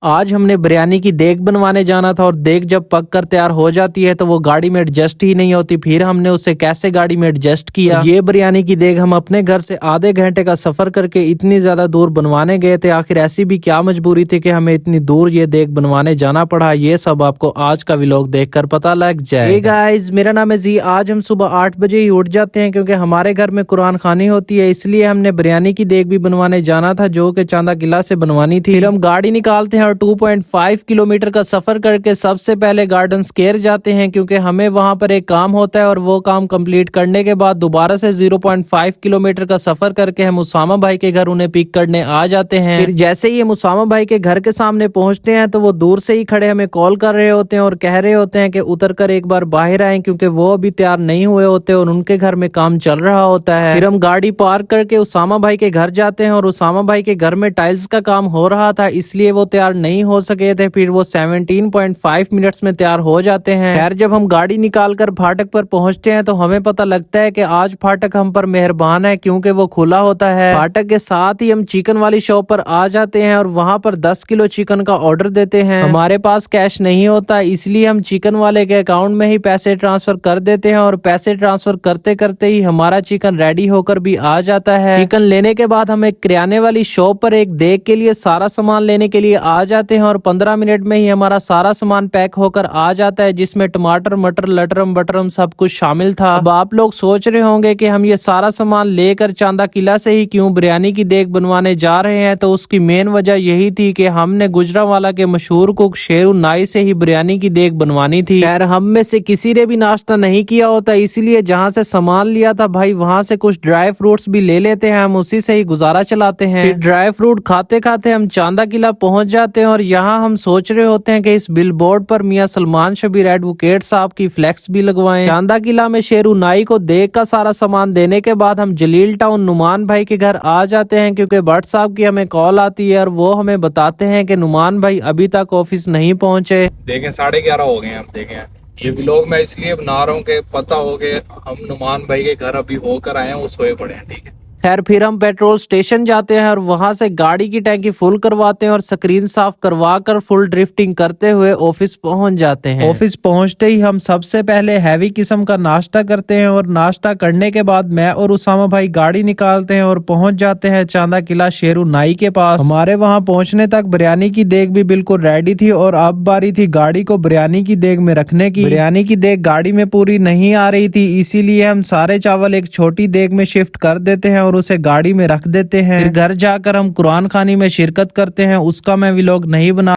आज हमने बिरयानी की देग बनवाने जाना था और देग जब पक कर तैयार हो जाती है तो वो गाड़ी में एडजस्ट ही नहीं होती। फिर हमने उसे कैसे गाड़ी में एडजस्ट किया। ये बिरयानी की देग हम अपने घर से आधे घंटे का सफर करके इतनी ज्यादा दूर बनवाने गए थे। आखिर ऐसी भी क्या मजबूरी थी कि हमें इतनी दूर ये देग बनवाने जाना पड़ा। ये सब आपको आज का व्लॉग देखकर पता लग जाए। हे गाइस, मेरा नाम है जी। आज हम सुबह 8 बजे ही उठ जाते हैं क्योंकि हमारे घर में कुरान खानी होती है, इसलिए हमने बिरयानी की देग भी बनवाने जाना था जो कि चांदा किला से बनवानी थी। फिर हम गाड़ी निकालते हैं और 2.5 किलोमीटर का सफर करके सबसे पहले गार्डन स्क्वायर जाते हैं क्योंकि हमें वहां पर एक काम होता है और वो काम कंप्लीट करने के बाद दोबारा से 0.5 किलोमीटर का सफर करके हम उसामा भाई के घर उन्हें पिक करने आ जाते हैं। फिर जैसे ही हम उसामा भाई के घर के सामने पहुंचते हैं तो वो दूर से ही खड़े हमें कॉल कर रहे होते हैं और कह रहे होते हैं कि उतर कर एक बार बाहर आए क्योंकि वो अभी तैयार नहीं हुए होते और उनके घर में काम चल रहा होता है। फिर हम गाड़ी पार्क करके उसामा भाई के घर जाते हैं और उसामा भाई के घर में टाइल्स का काम हो रहा था, इसलिए वो तैयार नहीं हो सके थे। फिर वो 17.5 मिनट्स में तैयार हो जाते हैं। खैर, जब हम गाड़ी निकालकर फाटक पर पहुंचते हैं तो हमें पता लगता है कि आज फाटक हम पर मेहरबान है क्योंकि वो खुला होता है। फाटक के साथ ही हम चिकन वाली शॉप पर आ जाते हैं और वहां पर 10 किलो चिकन का ऑर्डर देते हैं। हमारे पास कैश नहीं होता, इसलिए हम चिकन वाले के अकाउंट में ही पैसे ट्रांसफर कर देते हैं और पैसे ट्रांसफर करते करते ही हमारा चिकन रेडी होकर भी आ जाता है। चिकन लेने के बाद हम एक किराने वाली शॉप पर एक देग के लिए सारा सामान लेने के लिए आ जाते हैं और 15 मिनट में ही हमारा सारा सामान पैक होकर आ जाता है, जिसमें टमाटर, मटर, लटरम बटरम सब कुछ शामिल था। अब आप लोग सोच रहे होंगे कि हम ये सारा सामान लेकर चांदा किला से ही क्यों बिरयानी की देग बनवाने जा रहे हैं, तो उसकी मेन वजह यही थी कि हमने गुजरांवाला के मशहूर कुक शेरू नाई से ही बिरयानी की देग बनवानी थी। खैर, हम में से किसी ने भी नाश्ता नहीं किया होता, इसलिए जहाँ से सामान लिया था भाई वहाँ से कुछ ड्राई फ्रूट्स भी ले लेते हैं, हम उसी से ही गुजारा चलाते हैं। फिर ड्राई फ्रूट खाते खाते हम चांदा किला पहुंच जाते हैं और यहाँ हम सोच रहे होते हैं कि इस बिलबोर्ड पर मियां सलमान शबीर एडवोकेट साहब की फ्लेक्स भी लगवाएं। चांदा किला में शेरू नाई को देग का सारा सामान देने के बाद हम जलील टाउन नुमान भाई के घर आ जाते हैं क्योंकि भट्ट साहब की हमें कॉल आती है और वो हमें बताते हैं कि नुमान भाई अभी तक ऑफिस नहीं पहुंचे। देखें 11:30 हो गए हैं। हम देखें ये व्लॉग मैं इसलिए बना रहा हूँ कि पता हो कि हम नुमान भाई के घर अभी होकर आए हैं, वो सोए पड़े हैं। ठीक है, खैर, फिर हम पेट्रोल स्टेशन जाते हैं और वहां से गाड़ी की टैंकी फुल करवाते हैं और स्क्रीन साफ करवा कर फुल ड्रिफ्टिंग करते हुए ऑफिस पहुंच जाते हैं। ऑफिस पहुंचते ही हम सबसे पहले हैवी किस्म का नाश्ता करते हैं और नाश्ता करने के बाद मैं और उसामा भाई गाड़ी निकालते हैं और पहुंच जाते हैं चांदा किला शेरू नाई के पास। हमारे वहां पहुंचने तक बिरयानी की देग भी बिल्कुल रेडी थी और अब बारी थी गाड़ी को बिरयानी की देग में रखने की। बिरयानी की देग गाड़ी में पूरी नहीं आ रही थी, इसीलिए हम सारे चावल एक छोटी देग में शिफ्ट कर देते हैं और उसे गाड़ी में रख देते हैं। फिर घर जाकर हम कुरान खानी में शिरकत करते हैं, उसका मैं व्लॉग नहीं बना